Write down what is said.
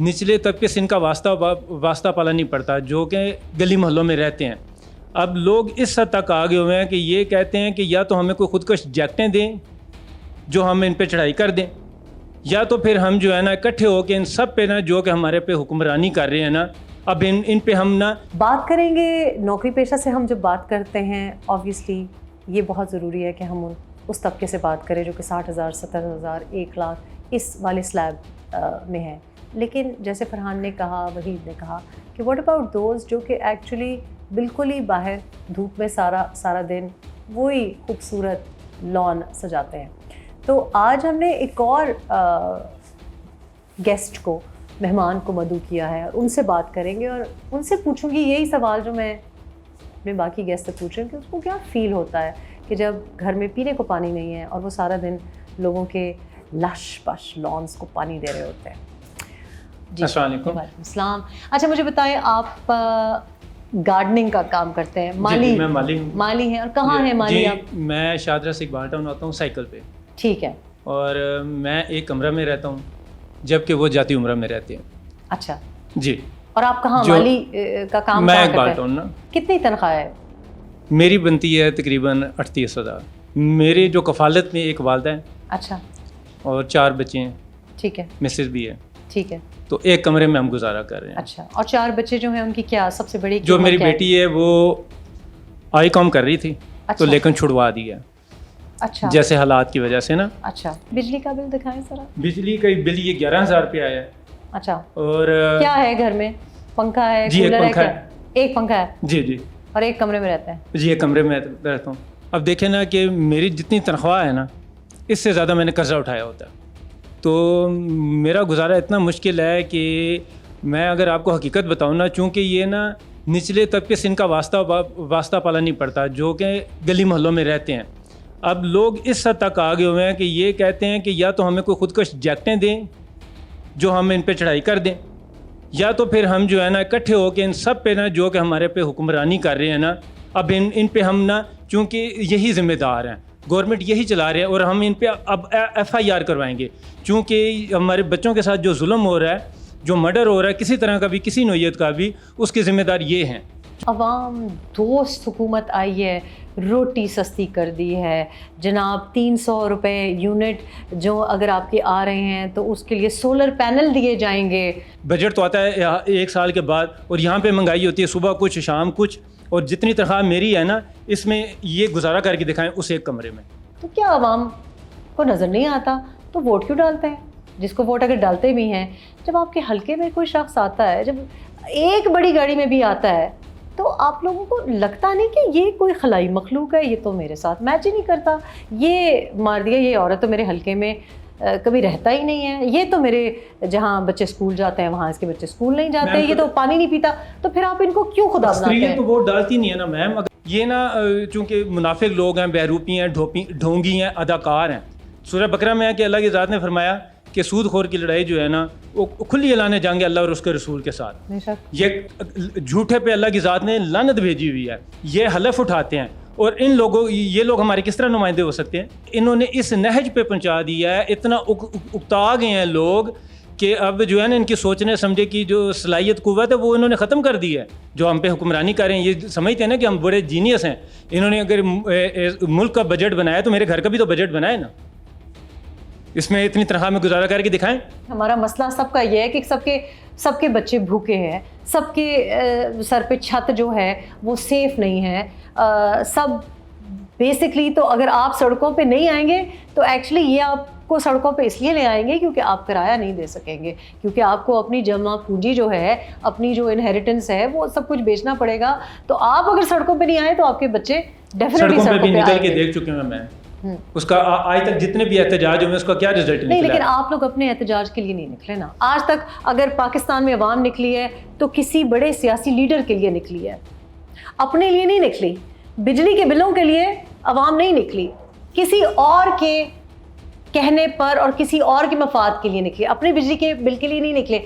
نچلے طبقے سے ان کا واسطہ پالا نہیں پڑتا، جو کہ گلی محلوں میں رہتے ہیں۔ اب لوگ اس حد تک آگے ہوئے ہیں کہ یہ کہتے ہیں کہ یا تو ہمیں کوئی خودکش جیکٹیں دیں جو ہم ان پہ چڑھائی کر دیں، یا تو پھر ہم جو ہے نا اکٹھے ہو کے ان سب پہ نا جو کہ ہمارے پہ حکمرانی کر رہے ہیں نا، اب ان پہ ہم نا بات کریں گے۔ نوکری پیشہ سے ہم جب بات کرتے ہیں آبویسلی یہ بہت ضروری ہے کہ ہم اس طبقے سے بات کریں جو کہ 60,000 70,000 1 لاکھ اس والے سلیب میں ہے، لیکن جیسے فرحان نے کہا، وحید نے کہا کہ واٹ اباؤٹ دوز جو کہ ایکچولی بالکل ہی باہر دھوپ میں سارا دن وہی خوبصورت لان سجاتے ہیں۔ تو آج ہم نے ایک اور گیسٹ کو، مہمان کو مدعو کیا ہے، اور ان سے بات کریں گے اور ان سے پوچھوں گی یہی سوال جو میں اپنے باقی گیسٹ سے پوچھ رہی ہوں کہ اس کو کیا فیل ہوتا ہے کہ جب گھر میں پینے کو پانی نہیں ہے اور وہ سارا دن لوگوں کے لش پش لانس کو پانی دے رہے ہوتے ہیں۔ جی السلام علیکم۔ وعلیکم السلام۔ اچھا مجھے بتائیں، آپ گارڈننگ کا کام کرتے ہیں، میں مالی ہیں، اور کہاں ہیں مالی آپ؟ جی میں شادرہ سے اقبال ٹاؤن آتا ہوں سائیکل پہ، ٹھیک ہے، اور میں ایک کمرہ میں رہتا ہوں جبکہ وہ جاتی عمرہ میں رہتے ہیں۔ اچھا جی، اور آپ کہاں مالی کا کام میں کہاں اقبال کرتے ٹاؤن نا، ہیں؟ کتنی تنخواہ ہے؟ میری بنتی ہے تقریباً 38,000۔ میری جو کفالت میں ایک والدہ ہیں اچھا، اور 4 بچے ہیں، ٹھیک ہے، مسز بھی ہے، ٹھیک ہے، تو ایک کمرے میں ہم گزارا کر رہے ہیں۔ اچھا، اور 4 بچے جو ہیں ان کی کیا سب سے بڑی جو میری بیٹی ہے وہ آئی کام کر رہی تھی تو لیکن چھڑوا دیا، اچھا جیسے حالات کی وجہ سے نا۔ اچھا، بجلی کا بل دکھائیں ذرا۔ بجلی کا بل یہ 11,000 روپیہ آیا ہے۔ اچھا، اور کیا ہے گھر میں؟ پنکھا ہے، جی ایک کولر ہے پنکھا کیا؟ ہے۔ ایک پنکھا ہے جی جی اور ایک کمرے میں رہتے ہیں؟ جی ایک کمرے میں رہتا ہوں۔ اب دیکھیں نا کہ میری جتنی تنخواہ ہے نا اس سے زیادہ میں نے قرضہ اٹھایا ہوتا ہے، تو میرا گزارا اتنا مشکل ہے کہ میں اگر آپ کو حقیقت بتاؤں نا، چونکہ یہ نا نچلے طبقے سے ان کا واسطہ پالا نہیں پڑتا، جو کہ گلی محلوں میں رہتے ہیں۔ اب لوگ اس حد تک آگے ہوئے ہیں کہ یہ کہتے ہیں کہ یا تو ہمیں کوئی خودکش جیکٹیں دیں جو ہم ان پہ چڑھائی کر دیں، یا تو پھر ہم جو ہے نا اکٹھے ہو کے ان سب پہ نا جو کہ ہمارے پہ حکمرانی کر رہے ہیں نا، اب ان پہ ہم نا، چونکہ یہی ذمہ دار ہیں، گورنمنٹ یہی چلا رہے ہیں، اور ہم ان پہ اب FIR کروائیں گے، چونکہ ہمارے بچوں کے ساتھ جو ظلم ہو رہا ہے، جو مرڈر ہو رہا ہے کسی طرح کا بھی، کسی نوعیت کا بھی، اس کے ذمہ دار یہ ہیں۔ عوام دوست حکومت آئی ہے، روٹی سستی کر دی ہے جناب، 300 روپے یونٹ جو اگر آپ کے آ رہے ہیں تو اس کے لیے سولر پینل دیے جائیں گے۔ بجٹ تو آتا ہے 1 سال کے بعد، اور یہاں پہ مہنگائی ہوتی ہے، صبح کچھ شام کچھ، اور جتنی تنخواہ میری ہے نا اس میں یہ گزارا کر کے دکھائیں اس ایک کمرے میں۔ تو کیا عوام کو نظر نہیں آتا تو ووٹ کیوں ڈالتے ہیں؟ جس کو ووٹ اگر ڈالتے بھی ہیں، جب آپ کے حلقے میں کوئی شخص آتا ہے، جب ایک بڑی گاڑی میں بھی آتا ہے، تو آپ لوگوں کو لگتا نہیں کہ یہ کوئی خلائی مخلوق ہے، یہ تو میرے ساتھ میچ ہی نہیں کرتا، یہ مار دیا، یہ عورت تو میرے حلقے میں کبھی رہتا ہی نہیں ہے، یہ تو میرے جہاں بچے اسکول جاتے ہیں وہاں اس کے بچے اسکول نہیں جاتے، یہ تو پانی نہیں پیتا، تو پھر آپ ان کو کیوں خدا بناتے ہیں؟ تو ووٹ ڈالتی نہیں ہے نا میم، یہ نا چونکہ منافق لوگ ہیں، بہروپی ہیں، ڈھونگی ہیں، اداکار ہیں۔ سورہ بقرہ میں ہے کہ اللہ کی ذات نے فرمایا کہ سود خور کی لڑائی جو ہے نا وہ کھلی اعلان جنگ ہے اللہ اور اس کے رسول کے ساتھ۔ یہ جھوٹے پہ اللہ کی ذات نے لعنت بھیجی ہوئی ہے، یہ حلف اٹھاتے ہیں، اور یہ لوگ ہمارے کس طرح نمائندے ہو سکتے ہیں؟ انہوں نے اس نہج پہ پہنچا دیا ہے، اتنا اکتا گئے ہیں لوگ کہ اب جو ہے نا ان کی سوچنے سمجھے کی جو صلاحیت قوت ہے وہ انہوں نے ختم کر دی ہے۔ جو ہم پہ حکمرانی کر رہے ہیں یہ سمجھتے ہیں نا کہ ہم بڑے جینیس ہیں، انہوں نے اگر ملک کا بجٹ بنایا تو میرے گھر کا بھی تو بجٹ بنائے نا، اس میں اتنی تنخواہ میں گزارا کر کے دکھائیں۔ ہمارا مسئلہ سب کا یہ ہے کہ سب کے بچے بھوکے ہیں، سب کے سر پہ چھت جو ہے وہ سیف نہیں ہے، سب بیسکلی تو اگر آپ سڑکوں پہ نہیں آئیں گے تو ایکچولی یہ آپ کو سڑکوں پہ اس لیے لے آئیں گے کیونکہ آپ کرایہ نہیں دے سکیں گے، کیونکہ آپ کو اپنی جمع پونجی جو ہے، اپنی جو انہیریٹنس ہے وہ سب کچھ بیچنا پڑے گا، تو آپ اگر سڑکوں پہ نہیں آئے تو آپ کے بچے ڈیفینیٹلی سڑکوں پہ بھی نکل کے آئیں گے۔ دیکھ چکے ہیں میں، اس کا آج تک جتنے بھی احتجاج ہوئے اس کا کیا رزلٹ نہیں، نکلا؟ لیکن آپ لوگ اپنے احتجاج کے لیے نہیں نکلے نا، آج تک اگر پاکستان میں عوام نکلی ہے تو کسی بڑے سیاسی لیڈر کے لیے نکلی ہے، اپنے لیے نہیں نکلی، بجلی کے بلوں کے لیے عوام نہیں نکلی، کسی اور کے کہنے پر اور کسی اور کے مفاد کے لیے نکلے، اپنے بجلی کے بل کے لیے نہیں نکلے۔